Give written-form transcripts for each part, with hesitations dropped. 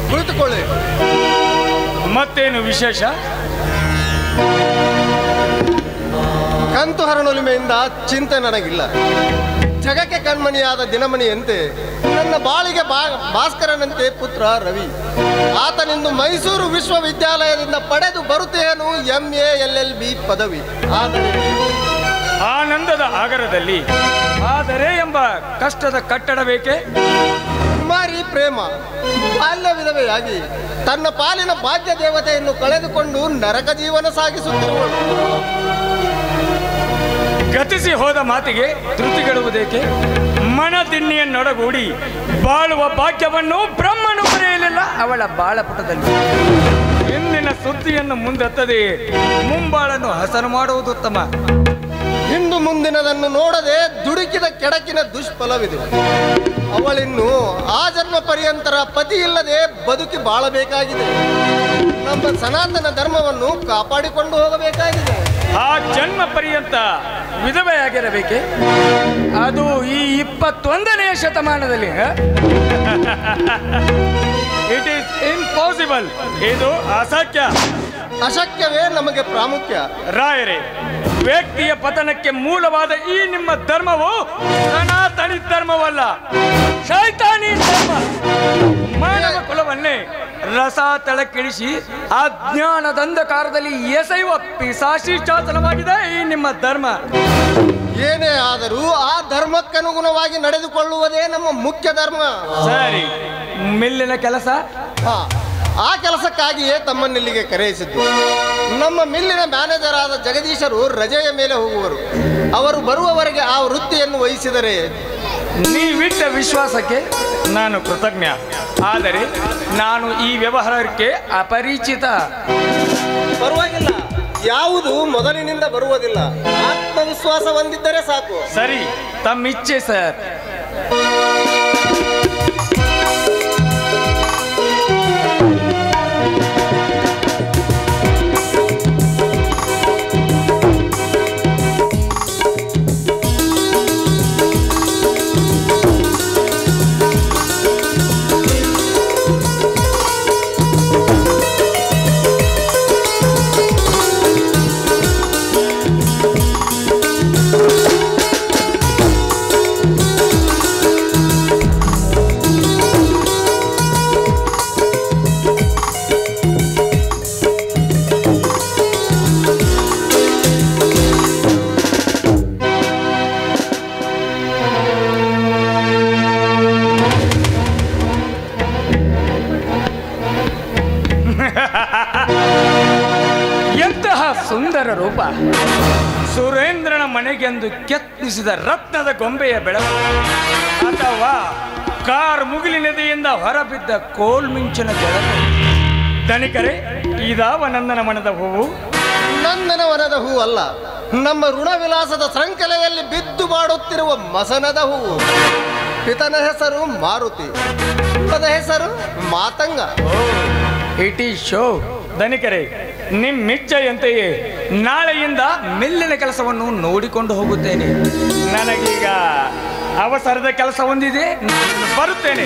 ಕುಳಿತುಕೊಳ್ಳಿ. ಮತ್ತೇನು ವಿಶೇಷ? ಕಂತು ಹರಣೊಲಿಮೆಯಿಂದ ಚಿಂತೆ ನನಗಿಲ್ಲ. ಜಗಕ್ಕೆ ಕಣ್ಮಣಿಯಾದ ದಿನಮಣಿಯಂತೆ ನನ್ನ ಬಾಳಿಗೆ ಭಾಸ್ಕರನಂತೆ ಪುತ್ರ ರವಿ. ಆತನಿಂದು ಮೈಸೂರು ವಿಶ್ವವಿದ್ಯಾಲಯದಿಂದ ಪಡೆದು ಬರುತ್ತೇನು MA LLB ಪದವಿ. ಆದರೆ ಆನಂದದ ಆಗರದಲ್ಲಿ ಆದರೆ ಎಂಬ ಕಷ್ಟದ ಕಟ್ಟಡ ಬೇಕೆ? ಕುಮಾರಿ ಪ್ರೇಮ ಬಾಲ್ಯ ವಿಧವೆಯಾಗಿ ತನ್ನ ಪಾಲಿನ ಭಾಗ್ಯ ದೇವತೆಯನ್ನು ಕಳೆದುಕೊಂಡು ನರಕ ಜೀವನ ಸಾಗಿಸುತ್ತಿರುವಳು. ಗತಿಸಿ ಹೋದ ಮಾತಿಗೆ ಧೃತಿಗೆಡುವುದೇಕೆ? ಮನದಿನ್ನಿಯನ್ನೊಡಗೂಡಿ ಬಾಳುವ ಭಾಗ್ಯವನ್ನು ಬ್ರಹ್ಮನು ಬರೆಯಲಿಲ್ಲ ಅವಳ ಬಾಳಪುಟದಲ್ಲಿ. ಇಂದಿನ ಸುದ್ದಿಯನ್ನು ಮುಂದೆತ್ತದೆ ಮುಂಬಾಳನ್ನು ಹಸನು ಮಾಡುವುದು ಉತ್ತಮ. ಇಂದು ಮುಂದಿನದನ್ನು ನೋಡದೆ ದುಡುಕಿದ ಕೆಡಕಿನ ದುಷ್ಫಲವಿದೆ. ಅವಳಿನ್ನು ಆ ಜನ್ಮ ಪರ್ಯಂತರ ಪತಿ ಇಲ್ಲದೆ ಬದುಕಿ ಬಾಳಬೇಕಾಗಿದೆ. ನಮ್ಮ ಸನಾತನ ಧರ್ಮವನ್ನು ಕಾಪಾಡಿಕೊಂಡು ಹೋಗಬೇಕಾಗಿದೆ. ಆ ಜನ್ಮ ಪರ್ಯಂತ ವಿಧವೆಯಾಗಿರಬೇಕೆ? ಅದು ಈ 21ನೇ ಶತಮಾನದಲ್ಲಿ ಇಟ್ ಈಸ್ ಇಂಪಾಸಿಬಲ್. ಇದು ಅಸತ್ಯ. ಅಶಕ್ಯವೇ ನಮಗೆ ಪ್ರಾಮುಖ್ಯ. ರಾಯರೇ, ವ್ಯಕ್ತಿಯ ಪತನಕ್ಕೆ ಮೂಲವಾದ ಈ ನಿಮ್ಮ ಧರ್ಮವು ಸನಾತನಿ ಧರ್ಮವಲ್ಲ, ಶೈತಾನಿ ಧರ್ಮ. ಮಾನವ ಕುಲವನ್ನೇ ರಸ ತಳಕಿಳಿಸಿ ಅಜ್ಞಾನದಂಧಕಾರದಲ್ಲಿ ಎಸೆಯುವ ಪಿಶಾಚಿ ಶಾಸನವಾಗಿದೆ ಈ ನಿಮ್ಮ ಧರ್ಮ. ಏನೇ ಆದರೂ ಆ ಧರ್ಮಕ್ಕನುಗುಣವಾಗಿ ನಡೆದುಕೊಳ್ಳುವುದೇ ನಮ್ಮ ಮುಖ್ಯ ಧರ್ಮ. ಸರಿ, ಮಿಲ್ಲಿನ ಕೆಲಸ? ಆ ಕೆಲಸಕ್ಕಾಗಿಯೇ ತಮ್ಮನ್ನಿಲ್ಲಿಗೆ ಕರೆಯಿಸಿದ್ದು. ನಮ್ಮ ಮಿಲ್ಲಿನ ಮ್ಯಾನೇಜರ್ ಆದ ಜಗದೀಶರು ರಜೆಯ ಮೇಲೆ ಹೋಗುವರು. ಅವರು ಬರುವವರೆಗೆ ಆ ವೃತ್ತಿಯನ್ನು ವಹಿಸಿದರೆ. ನೀವಿಟ್ಟ ವಿಶ್ವಾಸಕ್ಕೆ ನಾನು ಕೃತಜ್ಞ. ಆದರೆ ನಾನು ಈ ವ್ಯವಹಾರಕ್ಕೆ ಅಪರಿಚಿತ. ಪರವಾಗಿಲ್ಲ, ಯಾವುದು ಮೊದಲಿನಿಂದ ಬರುವುದಿಲ್ಲ. ಆತ್ಮವಿಶ್ವಾಸ ಹೊಂದಿದ್ದರೆ ಸಾಕು. ಸರಿ, ತಮ್ಮಿಚ್ಛೆ ಸರ್. ಎಂತಹ ಸುಂದರ ರೂಪ! ಸುರೇಂದ್ರನ ಮನೆಗೆಂದು ಕೆತ್ತಿಸಿದ ರತ್ನದ ಗೊಂಬೆಯ ಬೆಳಕು, ಅಥವಾ ಕಾರ್ ಮುಗಿಲಿ ನದಿಯಿಂದ ಹೊರಬಿದ್ದ ಕೋಲ್ಮಿಂಚಿನ ಜಳಕು. ಧನಿಕರೇ, ಇದಾವ ನಂದನ ಮನದ ಹೂವು? ನಂದನ ವನದ ಹೂವು ಅಲ್ಲ, ನಮ್ಮ ಋಣವಿಲಾಸದ ಶೃಂಖಲೆಯಲ್ಲಿ ಬಿದ್ದು ಮಾಡುತ್ತಿರುವ ಮಸನದ ಹೂವು. ಪಿತನ ಹೆಸರು ಮಾರುತಿ, ಪದ ಹೆಸರು ಮಾತಂಗ. It is show. ಧನಿಕರೇ, ನಿಮ್ಮಿಚ್ಛೆಯಂತೆಯೇ ನಾಳೆಯಿಂದ ಮಿಲ್ಲಿನ ಕೆಲಸವನ್ನು ನೋಡಿಕೊಂಡು ಹೋಗುತ್ತೇನೆ. ನನಗೀಗ ಅವಸರದ ಕೆಲಸ ಹೊಂದಿದೆ, ಬರುತ್ತೇನೆ.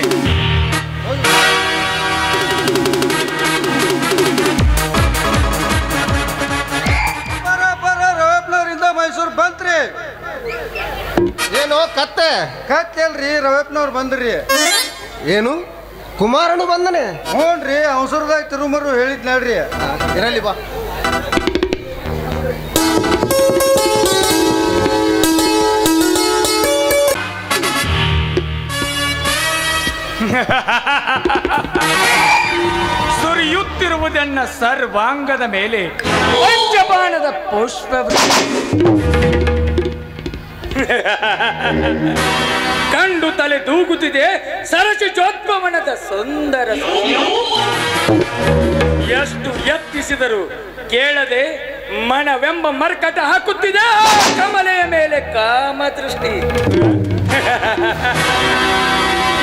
ರವಪ್ಪನವ್ರಿಂದ ಮೈಸೂರು ಬಂತ್ರಿ. ಏನೋ ಕತ್ತೆ? ಕತ್ತೇಲ್ರಿ, ರವಪ್ಪನವ್ರು ಬಂದ್ರಿ. ಏನು ಕುಮಾರನು ಬಂದನೆ? ಹ್ಞೂನ್ರಿ, ಅವಸರದಾಗ ತಿರುಮರು ಹೇಳಿದ್ ನೋಡ್ರಿ. ಇರಲಿ ಬಾ. ಸುರಿಯುತ್ತಿರುವುದನ್ನ ಸರ್ವಾಂಗದ ಮೇಲೆ ಪಂಚಬಾಣದ ಪುಷ್ಪ. ಕಂಡು ತಲೆ ತೂಗುತ್ತಿದೆ ಸರಸಿ ಜೋತ್ಪವನದ ಸುಂದರ. ಎಷ್ಟು ಯತ್ನಿಸಿದರು ಕೇಳದೆ ಮನವೆಂಬ ಮರ್ಕಟ ಹಾಕುತ್ತಿದೆ ಕಮಲೆಯ ಮೇಲೆ ಕಾಮದೃಷ್ಟಿ.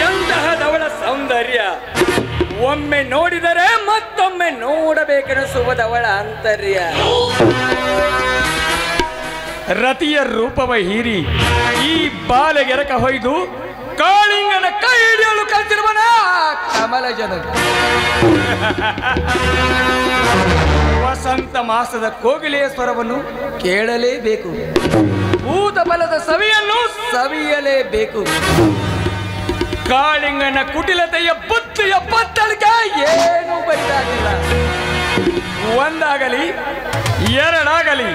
ಎಂತಹದವಳ ಸೌಂದರ್ಯ! ಒಮ್ಮೆ ನೋಡಿದರೆ ಮತ್ತೊಮ್ಮೆ ನೋಡಬೇಕೆನಿಸುವುದವಳ ಆಂತರ್ಯ. ರತಿಯ ರೂಪವ ಹೀರಿ ಈ ಬಾಲೆಗೆರಕ ಹೊಯ್ದು ಕಾಳಿಂಗನ ಕೈ ಹಿಡಿಯಲು ಕಲಿತಿರುವನ ಕಮಲ ಜನ. ವಸಂತ ಮಾಸದ ಕೋಗಿಲೆಯ ಸ್ವರವನ್ನು ಕೇಳಲೇಬೇಕು, ಭೂತ ಬಲದ ಸವಿಯನ್ನು ಸವಿಯಲೇಬೇಕು. ಕಾಳಿಂಗನ ಕುಟಿಲತೆಯ ಬುದ್ಧಿಯ ಬತ್ತಳಿಕೆ ಏನೂ ಬರಿದಾಗಿಲ್ಲ. ಒಂದಾಗಲಿ ಎರಡಾಗಲಿ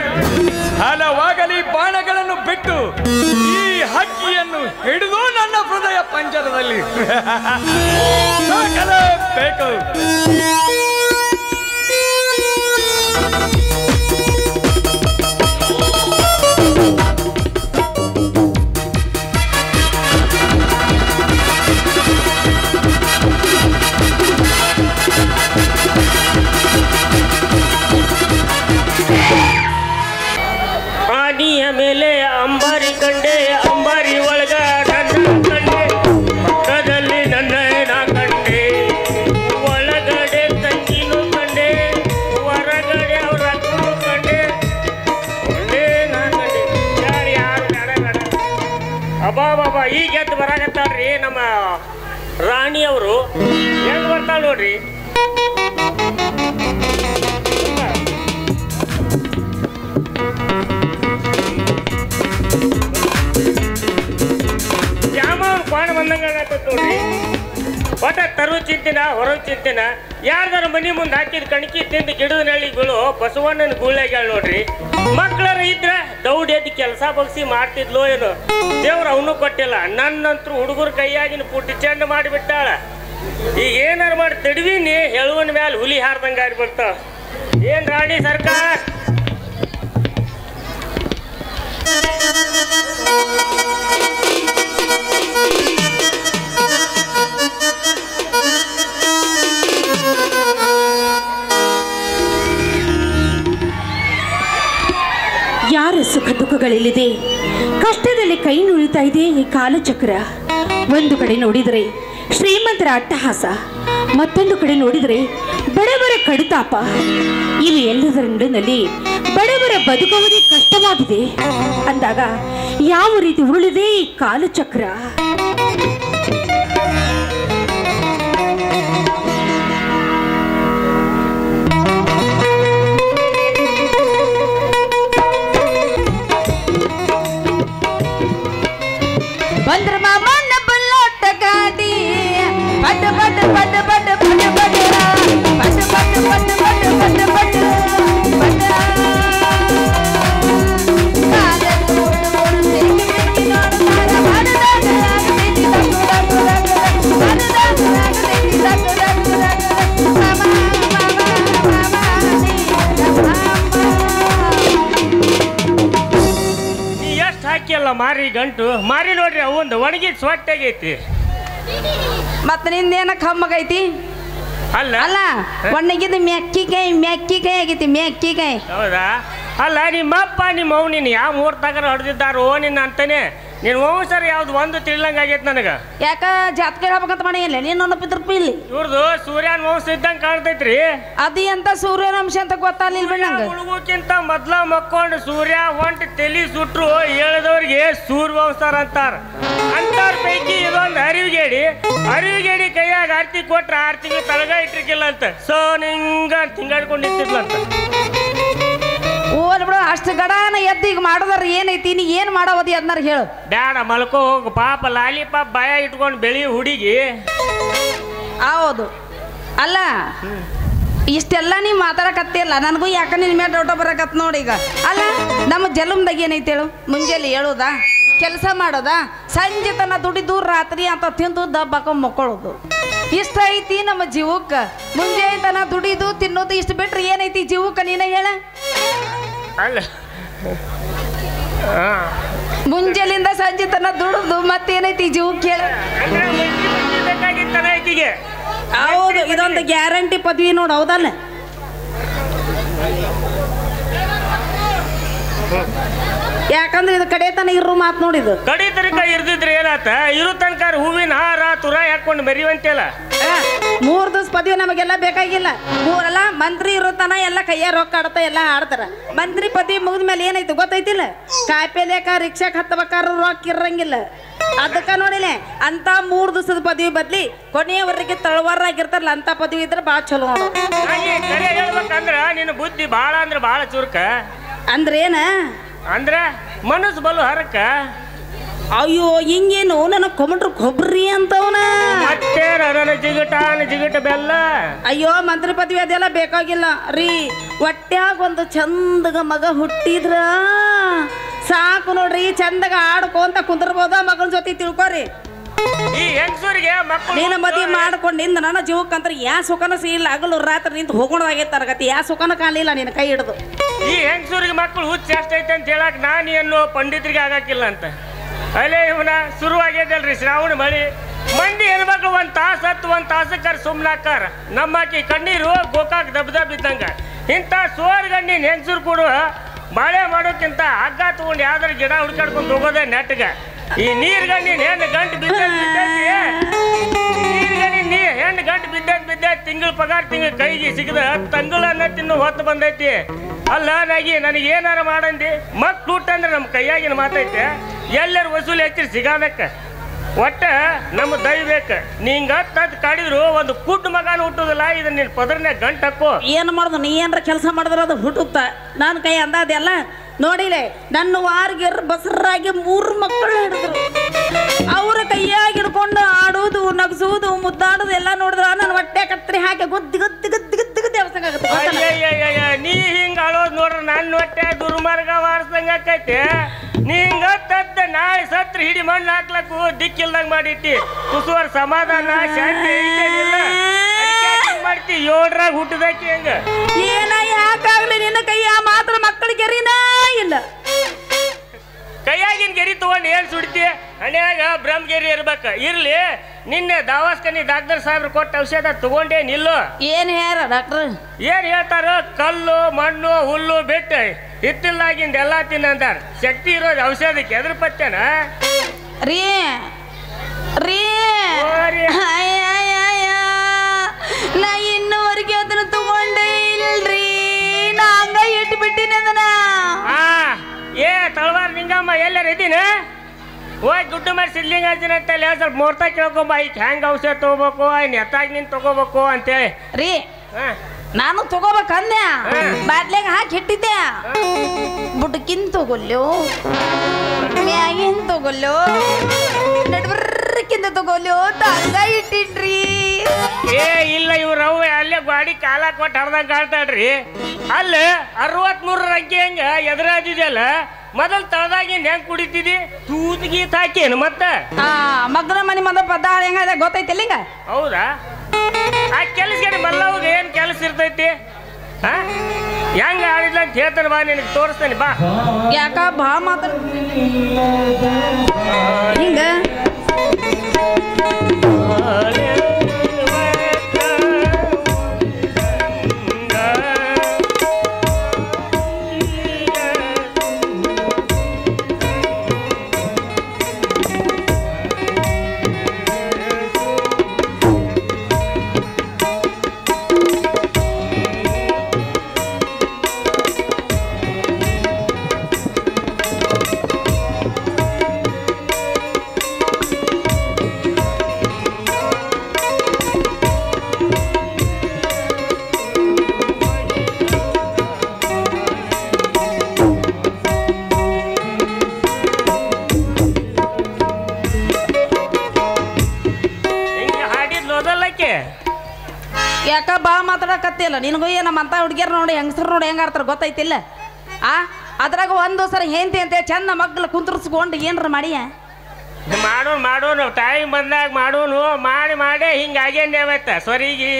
ಹಲವಾಗಲಿ ಬಾಣಗಳನ್ನು ಬಿಟ್ಟು ಈ ಹಕ್ಕಿಯನ್ನು ಹಿಡಿದು ನನ್ನ ಹೃದಯ ಪಂಜರದಲ್ಲಿ ಸಾಕಲೇಬೇಕು. ಆನಿಯ ಮೇಲೆ ಅಂಬಾರಿ ಕಂಡೆ, ಅಂಬಾರಿ ಒಳಗ ನನ್ನ ಕಂಡೆ, ಪಕ್ಕದಲ್ಲಿ ನನ್ನ ನಾ ಕಂಡೆ, ಒಳಗಡೆ ತಂಗಿನೂ ಕಂಡೆ, ಹೊರಗಡೆ ಅವ್ರ ಅಕ್ಕನೂ ಕಂಡೆ, ಒಳ್ಳೆ ನಾ ಕಂಡೆ. ಯಾರು ಬೇಡ ಅಬ್ಬಾ ಈಗ ಎದ್ದು ಬರಾಕತ್ತಾಳ್ರಿ ನಮ್ಮ ರಾಣಿಯವರು. ಹೆಂಗ್ ಬರ್ತಾಳ ನೋಡ್ರಿ. ಕ್ವಾಣ ಬಂದಂಗ ನೋಡ್ರಿ. ಒಟ್ಟ ತರು ಚಿಂತಿನ ಹೊರಗೆ ಚಿಂತಿನ ಯಾರ್ದಾರ ಮನಿ ಮುಂದೆ ಹಾಕಿದ ಕಣಕಿ ತಿಂದು ಗಿಡದ ನೆಳ್ಳಿಗೆ ಬೀಳು ಬಸವಣ್ಣನ ಗೂಳ್ಯಾಗ ನೋಡ್ರಿ. ಮಕ್ಕಳರ ಇದ್ರ ದೌಡ್ ಎದ್ದು ಕೆಲಸ ಬಗ್ಸಿ ಮಾಡ್ತಿದ್ಲೋ ಏನು, ದೇವ್ರ ಅವನು ಕೊಟ್ಟಿಲ್ಲ. ನನ್ನಂತರೂ ಹುಡುಗರ ಕೈಯಾಗಿನ ಪುಟ್ಟಿ ಚೆಂಡ ಮಾಡಿಬಿಟ್ಟಾಳ. ಈಗ ಏನಾರು ಮಾಡಿ ತಡವಿನಿ ಹೇಳುವನ ಮ್ಯಾಲ ಹುಲಿ ಹಾರ್ದಂಗ ಆಗ್ಬಿಡ್ತಾವ. ಏನ್ ರಾಣಿ ಸರ್ಕಾರ ಯಾರ ಸುಖ ದುಃಖಗಳಿಲ್ಲಿದೆ, ಕಷ್ಟದಲ್ಲಿ ಕೈ ನುಳಿತಾ ಇದೆ ಈ ಕಾಲಚಕ್ರ. ಒಂದು ಕಡೆ ನೋಡಿದರೆ ಶ್ರೀಮಂತರ ಅಟ್ಟಹಾಸ, ಮತ್ತೊಂದು ಕಡೆ ನೋಡಿದರೆ ಬಡವರ ಕಡುತಾಪ. ಇವು ಎಲ್ಲದರ ನಡುವಿನಲ್ಲಿ ಬಡವರ ಬದುಕುವುದೇ ಕಷ್ಟವಾಗಿದೆ ಅಂದಾಗ ಯಾವ ರೀತಿ ಉರುಳಿದೆ ಈ ಕಾಲಚಕ್ರ? ಬಂದ್ರ ಮಾಮನ ಬಲ್ಲೋಟ ಗಾಡಿ ಬಡ್ ಬಡ್ ಬಡ್ ಬಡ್ ಬಡ್ ಬಡ್ ಬಡ್ ಬಡ್ ಬಡ್ ಬಡ್ ಬಡ್ ಬಡ್ ಬಡ್ ಎಷ್ಟು ಹಾಕಿಯಲ್ಲ ಮಾರಿ ಗಂಟು ಮಾರಿ ನೋಡ್ರಿ. ಅವಂದು ಒಣಗಿದ ಸ್ವಟ್ಟಾಗೈತಿ. ಮತ್ತ ನಿಂದೇನ ಕಮ್ಮಗೈತಿ? ಅಲ್ಲ ಅಲ್ಲ ಒಣಗಿದ ಮೆಕ್ಕಿಕಾಯಿ ಆಗೈತಿ, ಮೆಕ್ಕಿಕಾಯಿ. ಹೌದಾ? ಅಲ್ಲ ನಿಮ್ಮಪ್ಪ ನಿಮ್ಮ ಅವ್ ನೀನು ಯಾವ ಮುಹೂರ್ತಾಗ ಹೊಡೆದಿದ್ದಾರೋ ನಿನ್ನ ಅಂತಾನೆ. ನಿನ್ನ ವಂಶರ ಯಾವ್ದು ಒಂದು ತಿಳ್ದಂಗ ಆಗೈತೆ ನನಗೆ. ಯಾಕ ಜಾತ್ರೆ ಹೇಳ್ಬೇಕಂತ ಮಾಡಿಲ್ಲ ನೀನು ರೂಪಾಯಿ ಇಲ್ಲಿ? ಇವ್ರದು ಸೂರ್ಯನ ವಂಶ ಇದ್ದಂಗೆ ಕಾಣ್ತೈತ್ರಿ. ಅದು ಎಂತ ಸೂರ್ಯವಂಶ ಅಂತ ಗೊತ್ತಾಗ್ಲಿಲ್ಲ ಬಿಡಂಗ. ಮುಳುಗೋಕ್ಕಿಂತ ಮೊದ್ಲ ಮಕ್ಕೊಂಡು ಸೂರ್ಯ ಹೊಂಟು ತಲಿ ಸುಟ್ರು ಹೇಳಿದವ್ರಿಗೆ ಸೂರ್ಯವಂಶರ ಅಂತಾರ. ಅಂತಾರ ಪೈಕಿ ಇದೊಂದು ಅರಿವಿಗೇಡಿ ಕೈಯಾಗ ಆರ್ತಿ ಕೊಟ್ರ 6 ತಿಂಗಳು ತಳಗ ಇಟ್ಟಿರ್ಕಿಲ್ಲ ಅಂತ. ಸೊ ನಿಂಗ ತಿಂಗಾಡ್ಕೊಂಡು ನಿಂತಿದ್ಲಂತ. ಓಲ್ ಬಿಡು, ಅಷ್ಟು ಗಡಾನ ಎದ್ದು ಈಗ ಮಾಡೋದಾರ ಏನೈತಿ? ನೀ ಏನು ಮಾಡೋದಿ ಅದನ್ನಾರ ಹೇಳು. ಬ್ಯಾಡ ಮಲ್ಕೋ ಹೋಗು. ಪಾಪ ಲಾಲಿಪಾಪ್ ಬಾಯ ಇಟ್ಕೊಂಡು ಬೆಳಿ ಹುಡುಗಿ. ಹೌದು ಅಲ್ಲ, ಇಷ್ಟೆಲ್ಲ ನೀವು ಮಾತಾಡಕತ್ತಿಲ್ಲ, ನನಗೂ ಯಾಕ ನಿನ್ನ ಮೇಲೆ ಡೌಟ ಬರಕತ್ ನೋಡಿ. ಈಗ ಅಲ್ಲ, ನಮ್ಮ ಜಲಮ್ದಾಗ ಏನೈತಿ ಹೇಳು? ಮುಂಜಾನೆ ಹೇಳೋದಾ, ಕೆಲಸ ಮಾಡೋದಾ, ಸಂಜೆ ತನ ದುಡಿದು ರಾತ್ರಿ ಅಂತ ತಿಂದು ದಬ್ಬಾಕೊಂಡ್ ಮಕ್ಕೊಳ್ಳೋದು. ಇಷ್ಟ ಐತಿ ನಮ್ಮ ಜೀವಕ್ಕೆ. ಮುಂಜಾನೆ ತನ ದುಡಿದು ತಿನ್ನೋದು ಇಷ್ಟು ಬಿಟ್ರೆ ಏನೈತಿ ಜೀವಕ್ಕೆ? ನೀನೇ ಹೇಳ. ಅಲ್ಲ ಮುಂಜಾನಿಂದ ಸಂಜೆ ತನ ದುಡಿದು ಮತ್ತೇನೈತಿ ಜೀವಕ್ಕೆ ಹೇಳ. ಹೌದು, ಇದೊಂದು ಗ್ಯಾರಂಟಿ ಪದವಿ ನೋಡು, ಹೌದಲ್ಲ? ಯಾಕಂದ್ರೆ ಇದು ಕಡೆ ತನ ಇರೋ ಮಾತು ನೋಡಿದು. ಕಡೆ ತನಕ ಇರ್ದಿದ್ರೆ ಏನಾತ? ಇರು ತನಕ ಹೂವಿನ ಹಾರ ತುರ ಹಾಕೊಂಡು ಮೆರಿವಂತೆಲ್ಲ. 3 ದಿವಸ ಪದವಿ ನಮಗೆಲ್ಲ ಬೇಕಾಗಿಲ್ಲ. ಮೂರಲ್ಲ ಮಂತ್ರಿ ಇರುತ್ತಾನ ಎಲ್ಲ ಕೈಯ ರೊಕ್ಕ ಆಡ್ತಾ ಎಲ್ಲ ಆಡ್ತಾರ. ಮಂತ್ರಿ ಪದವಿ ಮುಗಿದ ಮೇಲೆ ಏನೈತಿ ಗೊತ್ತೈತಿಲ್ಲ? ಕಾಯಿಪಲ್ಯಕ ರಿಕ್ಷಾಕ್ ಹತ್ತಬೇಕಾರ ರೊಕ್ಕ ಇರಂಗಿಲ್ಲ. ಅದಕ್ಕ ನೋಡಿಲ್ಲ ಅಂತ 3 ದಿವಸದ ಪದವಿ ಬದ್ಲಿ ಕೊನೆಯವರೆಗೆ ತಳವಾರಾಗಿರ್ತಾರಲ್ಲ ಅಂತ ಪದವಿ ಇದ್ರೆ ಭಾಳ ಚಲೋ ನೋಡು. ಹೇಳ್ಬೇಕಂದ್ರ ನಿನ್ನ ಬುದ್ಧಿ ಭಾಳ ಅಂದ್ರ ಭಾಳ ಚುರುಕ. ಅಂದ್ರೇನ ಅಂದ್ರ ಮನಸ್ಸು ಬಲು ಹರಕ. ಅಯ್ಯೋ ಹಿಂಗೇನು ನನಗೆ ಕೊಮಟ್ರು ಕೊಬ್ರಿ ಅಂತವನ ಮತ್ತೆ ನನ್ನ ಜಿಗಟ ಬೆಲ್ಲ. ಅಯ್ಯೋ ಮಂತ್ರಿ ಪದವಿ ಅದೆಲ್ಲ ಬೇಕಾಗಿಲ್ಲ ರೀ. ಹೊಟ್ಯಾಗ ಒಂದು ಚಂದಗ ಮಗ ಹುಟ್ಟಿದ್ರ ಸಾಕು ನೋಡ್ರಿ. ಚಂದಗ ಆಡ್ಕೊಂತ ಕುಂದಿರ್ಬೋದ ಮಗನ ಜೊತೆ ತಿಳ್ಕೊರಿ. ಈ ಹೆಂಗಸೂರಿಗೆ ಮಕ್ಕಳು ನೀನು ಮದುವೆ ಮಾಡ್ಕೊಂಡಿಂದ ನನ್ನ ಜೀವಕ್ಕಂತ ಯಾ ಸುಖನ ಸಿಗಲಿಲ್ಲ. ಹಗಲು ರಾತ್ರಿ ನಿಂತು ಹೋಗೋಣದಾಗೈತೆ ತರಗತಿ ಯಾ ಸುಖನ ಕಾಣಲಿಲ್ಲ ನಿನ್ನ ಕೈ ಹಿಡಿದು. ಈ ಹೆಂಗಸೂರಿಗೆ ಮಕ್ಕಳು ಹುಚ್ಚ ಎಷ್ಟೈತೆ ಅಂತ ಹೇಳಕ್ ನಾನು ಏನು ಪಂಡಿತರಿಗೆ ಆಗಾಕಿಲ್ಲ ಅಂತ. ಅಲ್ಲೇ ಇವನ ಶುರುವಾಗ್ಯದಲ್ರಿ ಶ್ರಾವಣ ಮಳಿ. ಮಂದಿ ಹೆಣ್ಮಕ್ಳು ಒಂದ್ ತಾಸಕ್ಕಾರ ಸುಮ್ನಾಕಾರ. ನಮ್ಮಾಕಿ ಕಣ್ಣೀರು ಗೋಕಾಕ್ ದಬ್ ಇದ್ದಂಗ. ಇಂಥ ಸೋರ್ಗಣ್ಣಿನ ಹೆಂಗಸರು ಕೂಡ ಬಾಳೆ ಮಾಡೋಕ್ಕಿಂತ ಹಗ್ಗ ತಗೊಂಡು ಯಾವ್ದಾರು ಗಿಡ ಹುಡ್ಕಾಡ್ಕೊಂಡು ಹೋಗೋದೇ ನೆಟ್ಗ. ಈ ನೀರ್ಗಣ್ಣಿನ ಹೆಣ್ಣು ಗಂಟು ಬಿದ್ದೈತಿ. ಹೆಣ್ಣು ಗಂಟು ಬಿದ್ದೈತಿ ತಿಂಗಳ ಪಗಾರ ತಿಂಗಳ ಕೈಗೆ ಸಿಗದ ತಂಗಳನ್ನ ತಿನ್ನು ಹೊತ್ತು ಬಂದೈತಿ. ಅಲ್ಲ ನಾಗಿ ನನಗೆ ಏನಾರ ಮಾಡಂದಿ ಮಕ್ಳು ಊಟ ನಮ್ಮ ಕೈಯಾಗಿನ ಮಾತೈತೆ. ಎಲ್ಲರೂ ವಸೂಲಿ ಹಚ್ಚಿ ಸಿಗಾಬೇಕ. ಒಟ್ಟ ನಮ್ಮ ದೈವೇಕ ನಿಂಗ ತದ್ ಕಾಡಿದ್ರು ಒಂದು ಕುಡ್ ಮಗನ ಹುಟ್ಟುದಿಲ್ಲ. ಇದನ್ನ ನಿನ್ ಪದರ್ನ್ಯಾಗ ಗಂಟು ಹಾಕೋ. ಏನು ಮಾಡುದು ನೀ ಏನ್ರ ಕೆಲಸ ಮಾಡಿದ್ರ ಅದು ಹುಟ್ಟುತ್ತ. ನನ್ನ ಕೈ ಅಂದಾದೆಲ್ಲ ನೋಡಿಲೆ ನನ್ನ ವಾರ್ಗಿರ್ ಬಸರಾಗಿ 3 ಮಕ್ಕಳು ಹಿಡಿದ್ರು. ಅವ್ರ ಕೈಯಾಗಿ ಹಿಡ್ಕೊಂಡು ಆಡೋದು ನಗಸೋದು ಮುದ್ದಾಡೋದು ಎಲ್ಲ ನೋಡಿದ್ರ ನನ್ನ ಹೊಟ್ಟೆ ಕತ್ತರಿ ಹಾಕಿ ಗುದ್ದಿ ದೇವಸ್ಥಾನ. ನೀ ಹಿಂಗ ಆಳೋದು ನೋಡ್ರ ನನ್ನ ಹೊಟ್ಟೆ ದುರ್ಮಾರ್ಗ ವಾರಸಂಗ ಆಕೈತೆ. ನೀ ಹಿಂಗ ತದ್ದ ನಾಳೆ ಸತ್ರ ಹಿಡಿ ಮಣ್ಣು ಹಾಕ್ಲಕ್ಕು ದಿಕ್ಕಿಲ್ದಂಗ ಮಾಡಿಟ್ಟಿ. ಕುಸುವರ್ ಸಮಾಧಾನ ಶಾಂತಿ ಐತೇನಿಲ್ಲ ಮಾಡ್ತಿ. 7ರಾಗ ಹುಟ್ಟದಾಕಿ ಹಂಗ ಏನ ಯಾಕಾಗ್ಲಿ ನಿನ್ನ ಕೈಯ ಮಾತ್ರ ಮಕ್ಕಳಿಗೆ ಗೆರಿನಾ ಇಲ್ಲ. ಕೈಯಾಗಿನ ಗೆರಿ ತಗೊಂಡು ಏನ್ ಸುಡ್ತಿ? ಹಣ್ಯಾಗ ಬ್ರಹ್ಮಗೆರಿ ಇರ್ಬೇಕ. ಇರ್ಲಿ ನಿನ್ನೆ ದಾವಾಸ್ಕನಿ ಡಾಕ್ಟರ್ ಸಾಹೇಬ್ರು ಕೊಟ್ಟ ಔಷಧ ತಗೊಂಡೇ ನಿಲ್ಲು. ಏನ್ ಹೇಳ್ಯಾರ ಡಾಕ್ಟರ್? ಏನ್ ಹೇಳ್ತಾರ? ಕಲ್ಲು ಮಣ್ಣು ಹುಲ್ಲು ಬಿಟ್ಟು ಹಿತ್ತಿಲ್ಲಾಗಿಂದ ಎಲ್ಲಾ ತಿನ್ನಂತಾರ. ಶಕ್ತಿ ಇರೋದು ಔಷಧಕ್ಕೆ. ಎದ್ರ ಪಚ್ಚನ ರೀ ರೀ ನಾ ಇನ್ನುವರೆಗೆ ಅದನ್ನ ತಗೊಂಡೇ ಇಲ್ರಿ. ನಾ ಹಂಗ ಇಟ್ಟು ಬಿಟ್ಟಿನಿ ಅದನ್ನ. ತಳವಾರ ನಿಂಗಮ್ಮ ಎಲ್ಲಾರ ಇದೀನ ಹೋಗಿ ದುಡ್ಡು ಮಾಡಿ ಸಿದ್ಲಿಂಗ ಅಂತೇಳಿ ಸ್ವಲ್ಪ ಮುಹೂರ್ತ ಕೇಳ್ಕೊಂಬ. ಈಗ ಹೆಂಗ ಔಷಧ ತಗೋಬೇಕು ಎತ್ತಾಗ ನಿನ್ ತಗೋಬೇಕು ಅಂತೇಳಿ. ರೀ ನಾನು ತಗೋಬೇಕಂದೆ ಬಾಟ್ಲಿಗೆ ಹಾಕಿ ಇಟ್ಟಿದ್ದೆ. ಬುಡ್ಕಿನ್ ತಗೊಲ್ಲೋ ಮ್ಯಾಗಿನ್ ತಗೊಲ್ಲೋ ನಡ್ಬರ್ಕಿಂದ ತಗೊಲ್ಲೋ ಹಂಗ ಇಟ್ಟಿನ್ರಿ. ಇಲ್ಲ ಇವ್ರು ಅವು ಅಲ್ಲೇ ಗಾಡಿ ಕಾಲ ಕೊಟ್ಟು ಹರ್ದಂಗ ಕಾಳ್ತಾಳ್ರಿ. ಅಲ್ಲ 63 ಅಂಕಿ ಹೆಂಗ ಎದುರಾದಿದೆಯಲ್ಲ ಮೊದಲ್ ತಳದಾಗಿಂದ ಹೆಂಗ್ ಕುಡಿತಿದಿ? ತೂತ್ ಗೀತ್ ಹಾಕೇನು ಮತ್ತ ಮಗನ ಮನೆ ಮದ ಪದಾಳ ಹೆಂಗ ಗೊತ್ತೈತಿಲ್ಲ ಹಿಂಗ? ಹೌದಾ? ಆ ಕೆಲಸ ಮಲ್ಲವ್ಗ ಏನ್ ಕೆಲಸ ಇರ್ತೈತಿ? ಹೆಂಗ ಆಡಿದ್ಲ ಅಂತ ಹೇಳ್ತಾನೆ ಬಾ, ನಿನಗೆ ತೋರಿಸ್ತೇನೆ ಬಾ. ಯಾಕ ಬಾ ಮಾತಾಡ ಹಿಂಗ ಯಾಕ ಬಾ ಮಾತಾಡಕತ್ತಿಲ್ಲ ನಿನಗೂ ನಮ್ಮಂತ ಹುಡುಗಿಯರ್ ನೋಡಿ ಹೆಂಗಸರು ನೋಡಿ ಹೆಂಗ ಆಡ್ತಾರ ಗೊತ್ತೈತಿಲ್ಲ? ಅದ್ರಾಗ ಒಂದು ಸರಿ ಹೆಂತಿ ಅಂತ ಚಂದ ಮಗ್ಲ ಕುಂತ್ರಿಸ್ಕೊಂಡು ಏನ್ರ ಮಾಡಿಯ ಮಾಡೋನು ಟೈಮ್ ಬಂದಾಗ ಮಾಡೋನು ಮಾಡಿ ಹಿಂಗಾಗೇನೆ ಅವತ್ತ ಸ್ವರಿಗೆ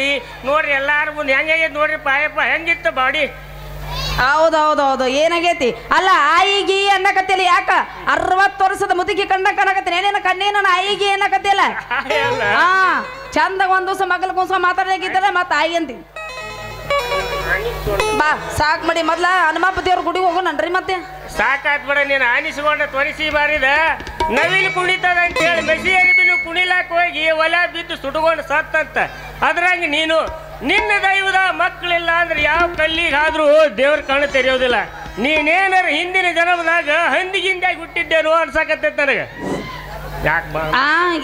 ನೋಡ್ರಿ ಎಲ್ಲಾರ ಮುಂದೆ ಹೆಂಗಾಗೈತಿ ನೋಡ್ರಿ. ಪಾಯಪ್ಪ ಹೆಂಗಿತ್ತು ಬಾಡಿ? ಹೌದೌದೌದು ಏನಾಗೈತಿ? ಅಲ್ಲ ಆಯಿಗಿ ಅನ್ನಕತ್ತಿಲ್ಲ. ಯಾಕ 60 ವರ್ಷದ ಮುದುಕಿ ಕಣ್ಣ ಕಣಕತ್ತೀನಿ ಏನೇನ ಕಣ್ಣೇನ ಆಯಿಗಿ ಅನ್ನಕತ್ತಿಲ್ಲ. ಚಂದಾಗ ಒಂದ್ ದಿವಸ ಮಗಲ ಕುಂಸ ಮಾತಾಡಲಿಕ್ಕಿದ್ದಲ್ಲ ಮತ್ತ ಆಯಿ ಅಂತೀನಿ. ಬಾ ಸಾಕ್ ಮಾಡಿ ಮೊದ್ಲ ಹನುಮಪ್ಪ ದೇವ್ರ ಗುಡಿಗೆ ಹೋಗೋಣನ್ರಿ. ಮತ್ತೆ ಸಾಕಾತ್ ಬಿಡ ನೀನು ಆನಿಸ್ಕೊಂಡ ತ್ವರಿಸಿ ಬಾರಿದ ನವಿಲು ಕುಣಿತದ ಅಂತ ಹೇಳಿ ಮೆಸಿ ಅರಿಬಿನು ಕುಣಿಲಾಕ ಹೋಗಿ ಒಲ ಬಿದ್ದು ಸುಟ್ಕೊಂಡು ಸತ್ತಂತ ಅದ್ರಾಗ ನೀನು ನಿನ್ನ ದೈವದ ಮಕ್ಕಳಿಲ್ಲ ಅಂದ್ರೆ ಯಾವ ಕಲ್ಲಿಗಾದ್ರೂ ದೇವ್ರ ಕಣ್ಣು ತೆರೆಯೋದಿಲ್ಲ. ನೀನೇನಾರ ಹಿಂದಿನ ಜನ್ಮದಾಗ ಹಂದಿಗಿಂದಾಗಿ ಹುಟ್ಟಿದ್ದೇನೋ ಅನ್ಸಾಕತ್ತೈತೆ ನನಗೆ.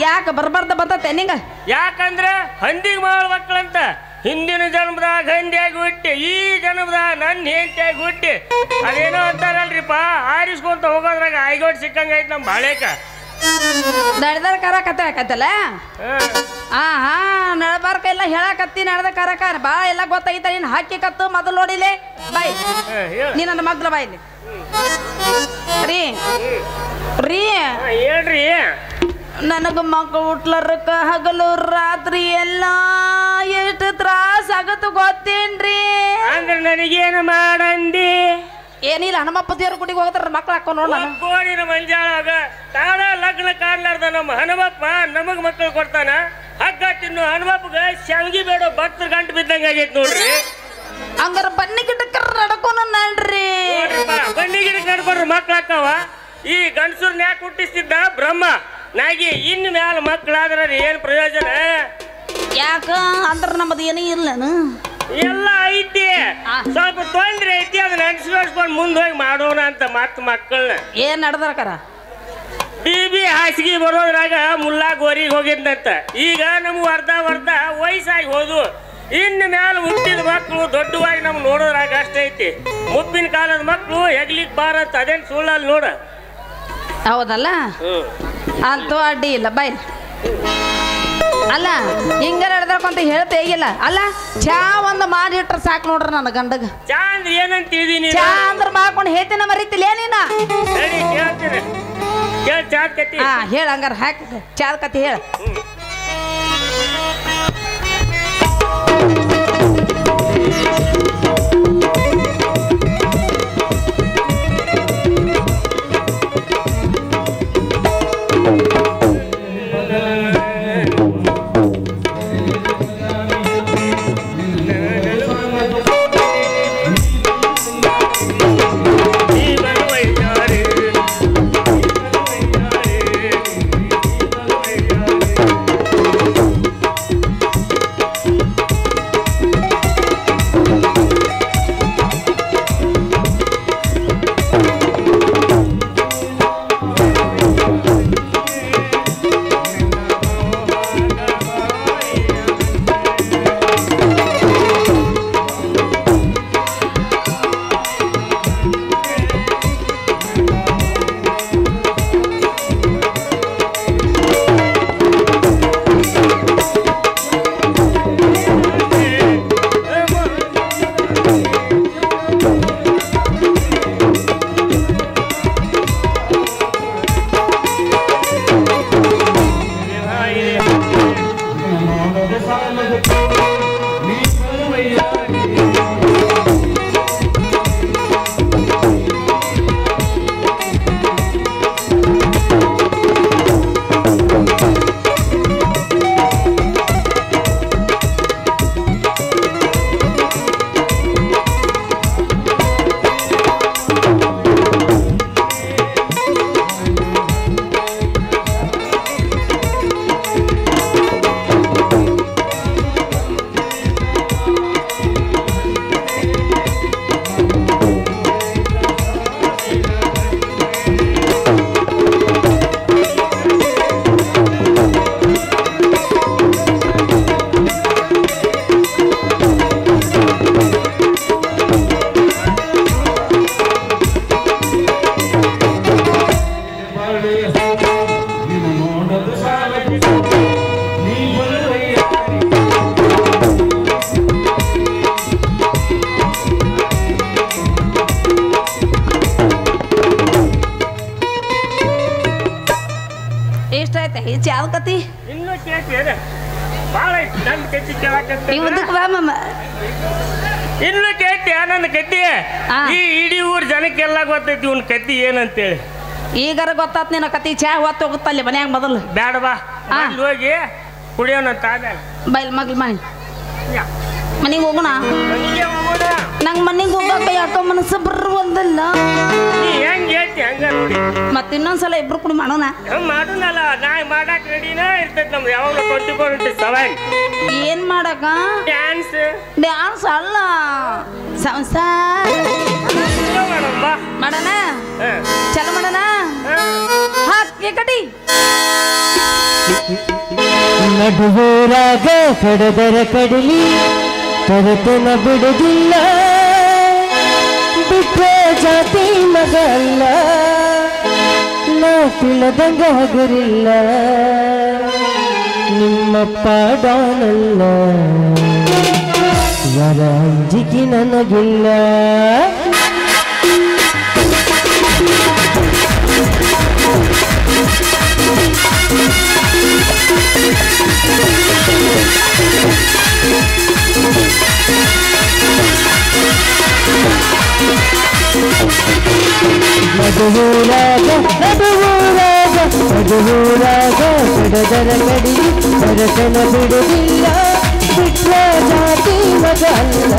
ಯಾಕೆ ಬರ್ಬಾರ್ದ ಬರ್ತತೆ ನಿಂಗ? ಯಾಕಂದ್ರೆ ಹಂದಿಗೆ ಮಾಡ್ಬೇಕಂತ ಹಿಂದಿನ ಜನ್ಮದಾಗ ಹಂದಿಯಾಗಿ ಹುಟ್ಟಿ ಈ ಜನ್ಮದಾಗ ನನ್ನ ಹೆಂಡತಿಯಾಗಿ ಹುಟ್ಟಿ ಅದೇನೋ ಅಂತಾರಲ್ರಿಪ್ಪ, ಆರಿಸ್ಕೊಂತ ಹೋಗೋದ್ರಾಗ ಐಗೋಟ್ ಸಿಕ್ಕಂಗೈತೆ ನಮ್ಮ ಬಾಳೆಕ. ನಡೆದಾರ ಕರಕತ್ತ ಆಕತ್ತಲ್ಲ. ನಡಬಾರ್ಕ ಎಲ್ಲ ಹೇಳಕತ್ತಿ ನಡೆದ ಕರಕ ಬಾ ಎಲ್ಲ ಗೊತ್ತಾಗಿತ್ತ. ನೀನು ಹಾಕಿ ಕತ್ತು ಮೊದಲು ನೋಡಿಲೆ ಬಾಯ್, ನೀ ನನ್ನ ಮಗ್ಲ ಬಾಯ್ಲಿ ರೀ ರೀ ಹೇಳ್ರಿ. ನನಗ ಮಕ್ಕಳು ಹುಟ್ಲರ್ಕ ಹಗಲು ರಾತ್ರಿ ಎಲ್ಲ ಎಷ್ಟು ತ್ರಾಸ ಆಗತ್ತ ಗೊತ್ತೇನ್ರಿ? ಅಂದ್ರೆ ನನಗೇನು ಮಾಡಂದಿ? ಏನಿಲ್ಲ, ಹನುಮಪ್ಪ ದೇವ್ರ ಗುಡಿಗೆ ಹೋಗ್ತಾರ ಮಕ್ಳು ಹಾಕೊಂಡು ನೋಡ. ಕೋಡಿನ ಮಂಜಾಳಾಗ ತಾಳ ಲಗ್ನ ಕಾಡ್ಲಾರ್ದ ನಮ್ಮ ಹನುಮಪ್ಪ ನಮಗ್ ಮಕ್ಕಳು ಕೊಡ್ತಾನ. ಹಗ್ಗ ತಿನ್ನು ಹನುಮಪ್ಪಗ ಶಾವಿಗೆ ಬೇಡ ಭಕ್ತರ ಗಂಟು ಬಿದ್ದಂಗ ಆಗೈತಿ ನೋಡ್ರಿ. ಹಂಗಾರ ಬನ್ನಿ ಗಿಡಕ್ಕ ನಡ್ಕೊಂಡು ನಡ್ರಿ. ಬನ್ನಿ ಗಿಡಕ್ಕೆ ನಡ್ಕೊಂಡ್ರೆ ಮಕ್ಳು ಹಾಕವ. ಈ ಗಂಡಸೂರ್ನ ಯಾಕೆ ಹುಟ್ಟಿಸ್ತಿದ್ದ ಬ್ರಹ್ಮ ನಾಗಿ ಇನ್ನು ಮ್ಯಾಲ ಮಕ್ಕಳಾದ್ರ ಏನ್ ಪ್ರಯೋಜನ? ಯಾಕ ಅಂದ್ರ ನಮ್ಮದು ಏನೂ ಇಲ್ಲನು? ಎಲ್ಲ ಐತಿ, ಸ್ವಲ್ಪ ತೊಂದ್ರೆ ಐತಿ, ಅದನ್ನ ಅನ್ಸ್ಕೊಂಡು ಮುಂದೆ ಹೋಗಿ ಮಾಡೋಣ ಅಂತ ಮತ್ತ ಮಕ್ಕಳನ್ನ. ಏನ್ ನಡ್ದಾರ ಬಿ ಹಾಸಿಗೆ ಬರೋದ್ರಾಗ ಮುಲ್ಲಾ ಗೋರಿಗೆ ಹೋಗಿದ್ನಂತ. ಈಗ ನಮ್ಗೆ ಅರ್ಧ ವಯಸ್ಸಾಗಿ ಹೋದ್ವು. ಇನ್ನು ಮ್ಯಾಲ ಹುಟ್ಟಿದ ಮಕ್ಕಳು ದೊಡ್ಡವಾಗಿ ನಮ್ಗೆ ನೋಡೋದ್ರಾಗ ಅಷ್ಟೇ ಐತಿ. ಮುಪ್ಪಿನ ಕಾಲದ ಮಕ್ಕಳು ಹೆಗ್ಲಿಕ್ ಬಾರತ್, ಅದೇನು ಸುಳ್ಳಲ್ಲಿ ನೋಡ. ಹೌದಲ್ಲ, ಅಂತೂ ಅಡ್ಡಿ ಇಲ್ಲ ಬಾಯ್. ಅಲ್ಲ ಹಿಂಗ ನಡೆದಕೊಂತ ಹೇಳ್ತಾ ಹೇಗಿಲ್ಲ. ಅಲ್ಲ ಚಾ ಒಂದು ಮಾಡಿಟ್ರೆ ಸಾಕು ನೋಡ್ರಿ ನನ್ನ ಗಂಡಗ. ಚಾ ಅಂದ್ರೆ ಏನಂತ ತಿಳಿದೀನಿ? ಚಾ ಅಂದ್ರೆ ಮಾಡ್ಕೊಂಡು ಹೇಳ್ತೇನೆ ಮರಿತಿಲ್ಲ ಏನಿನ? ಸರಿ ಕೇಳ್ತೀನಿ, ಕೇಳ ಚಾ ಕತ್ತಿ. ಹೇಳ ಹಂಗಾರ ಹಾಕಿ ಚಾದ ಕತಿ ಹೇಳ. ಚಾಲ್ಕತಿ ಇನ್ನೂ ಕೇಳ್ತೀರ ಭಾಳ ನನ್ನ ಕತ್ತಿ ಕೇಳಕತ್ತ ಇವದಕ್ಕೆ ಬಾ ಮಮ್ಮ ಇನ್ನು ಕೇಳ್ತೀಯ ನನ್ನ ಕತ್ತಿ ಈ ಇಡೀ ಊರ್ ಜನಕ್ಕೆಲ್ಲ ಗೊತ್ತೈತಿ ಇವ್ನ ಕತ್ತಿ ಏನಂತೇಳಿ ಈಗಾರ ಗೊತ್ತಾತ್ ನಿನ್ನ ಕತ್ತಿ ಚಾ ಹೊತ್ತು ಹೋಗುತ್ತಲ್ಲಿ ಮನ್ಯಾಗ ಮೊದಲು ಬೇಡ ಬಾ ಅಲ್ಲಿ ಹೋಗಿ ಕುಡಿಯೋಣ ಆಮೇಲೆ ಬೈಲ್ ಮಗ್ಲ ಮನೆ ಮನೆಗೆ ಹೋಗೋಣ ಮನೆಗೆ ಹೋಗೋಣ ನಂಗೆ ಮನೆಗೆ ಹೋಗಾಕ ಯಾಕೋ ಮನಸ್ಸು ಬರುವಂದಲ್ಲ. ನೀ ಹೆಂಗ್ ಹೇಳ್ತಿ ಹಂಗ ನೋಡಿ. ಮತ್ತೆ ಇನ್ನೊಂದ್ಸಲ ಇಬ್ರು ಕೂಡಿ ಮಾಡೋಣ. ಮಾಡೋಣಲ್ಲ, ನಾ ಮಾಡಕ್ ರೆಡಿನ ಇರ್ತೈತಿ ನಮ್ದು ಯಾವಾಗಲೂ 24/7. ಏನ್ ಮಾಡಕ? ಡ್ಯಾನ್ಸ್. ಡ್ಯಾನ್ಸ್ ಅಲ್ಲ, ಸಂಸಾರ ಮಾಡೋಣ. ಚಲೋ ಮಾಡೋಣ. ಹಾಕಿ ಕಟಿ ನಡುವೂರಾಗ ಕಡದರ ಕಡಲಿ ಕರೆತನ ಬಿಡುದಿಲ್ಲ, ಬಿಟ್ರೆ ಜಾತಿ ಮಗ ಅಲ್ಲ, ನಾ ತಿಳಿದಂಗ ಹಗುರಿಲ್ಲ, ನಿಮ್ಮಪ್ಪ ಡಾನಲ್ಲ, ಯಾರ ಅಂಜಿಕೆ ನನಗಿಲ್ಲ. ನಡುವೂರಾಗ ಕಡದರ ಕಡಿಲಿ ಕರೆತನ ಬಿಡುದಿಲ್ಲ, ಬಿಟ್ರ ಜಾತಿ ಮಗ ಅಲ್ಲ,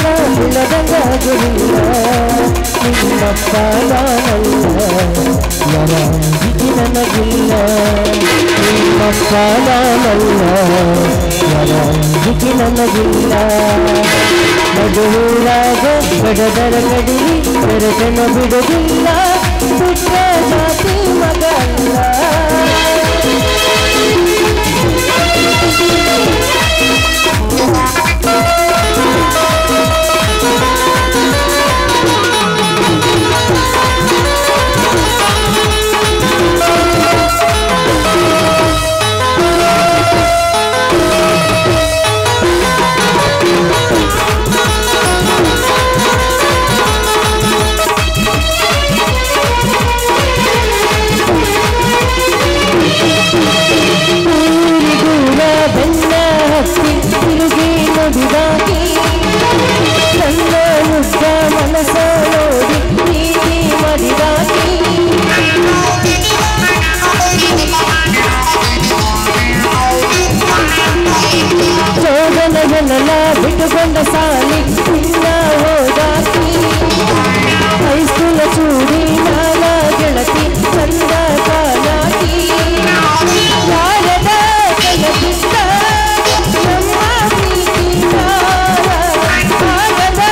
ನಾ ಬಿಡದಂಗ ಗುರಿಲ್ಲ, ನಿಮ್ಮಪ್ಪ ನಾನಲ್ಲ, ಯಾರ ಅಂಜಿಕೆ ನನಗಿಲ್ಲ, ನಿಮ್ಮಪ್ಪ ನಾನಲ್ಲ, ಯಾರ ಅಂಜಿಕೆ ನನಗಿಲ್ಲ. ನಡುವೂರಾಗ ಕಡದರ ಕಡಿಲಿ ಕರೆತನ ಬಿಡುದಿಲ್ಲ, ಬಿಟ್ರ ಜಾತಿ ಮಗ ಅಲ್ಲ. ನನ್ನ ಮುದ್ದ ಮನಸ ನೋಡಿ ಪ್ರೀತಿ ಮಾಡಿದಾಕಿ, ಜೋಗನಗನಲ ಬಿಟ್ಟುಕೊಂಡ ಸಾಲಿ ನಿನ್ನ ಹೋದಾಕಿ, ಹೈಸ್ಕೂಲ ಚೂಡಿ ನಾನ ಗೆಳತಿ ಚಂದ ಕಾಲಾಕಿ, ಯಾರದ ಕಲಕಿದ್ದ ನಮ್ಮ ಪ್ರೀತಿ ಆಗದ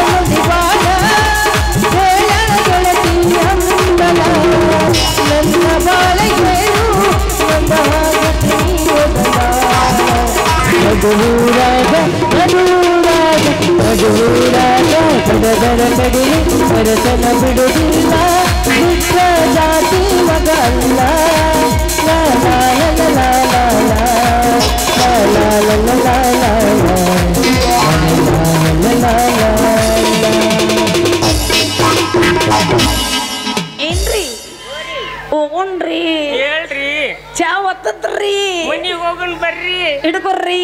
ಮುದಿವಾಳ, ಹೇಳನ ಗೆಳತಿ ಅಂಬಲ, ನನ್ನ ಬಾಳ ಹೇಳು ನನ್ನ ಹಾಗೆ ಓದಲ. ನಡುವೂರಾಗ ಕಡದರ ಕಡಿಲಿ ಕರೆತನ ಬಿಡುದಿಲ್ಲ, ಬಿಟ್ರ ಜಾತಿ ಮಗ ಅಲ್ಲ, ಲಾ ಲಾ ಲಾ ಲಾ ಲಾ ಲಾ ಲಾ ಲಾ ಲಾ ಲಾ ಏನ್ರಿ ಹೋಗೋಣ್ರಿ, ಹೇಳ್ರಿ ಚಾ ಒತ್ತತ್ರಿ, ಮನಿಗೆ ಹೋಗೋಣ ಬರ್ರಿ. ಹಿಡ್ಕೊರ್ರಿ.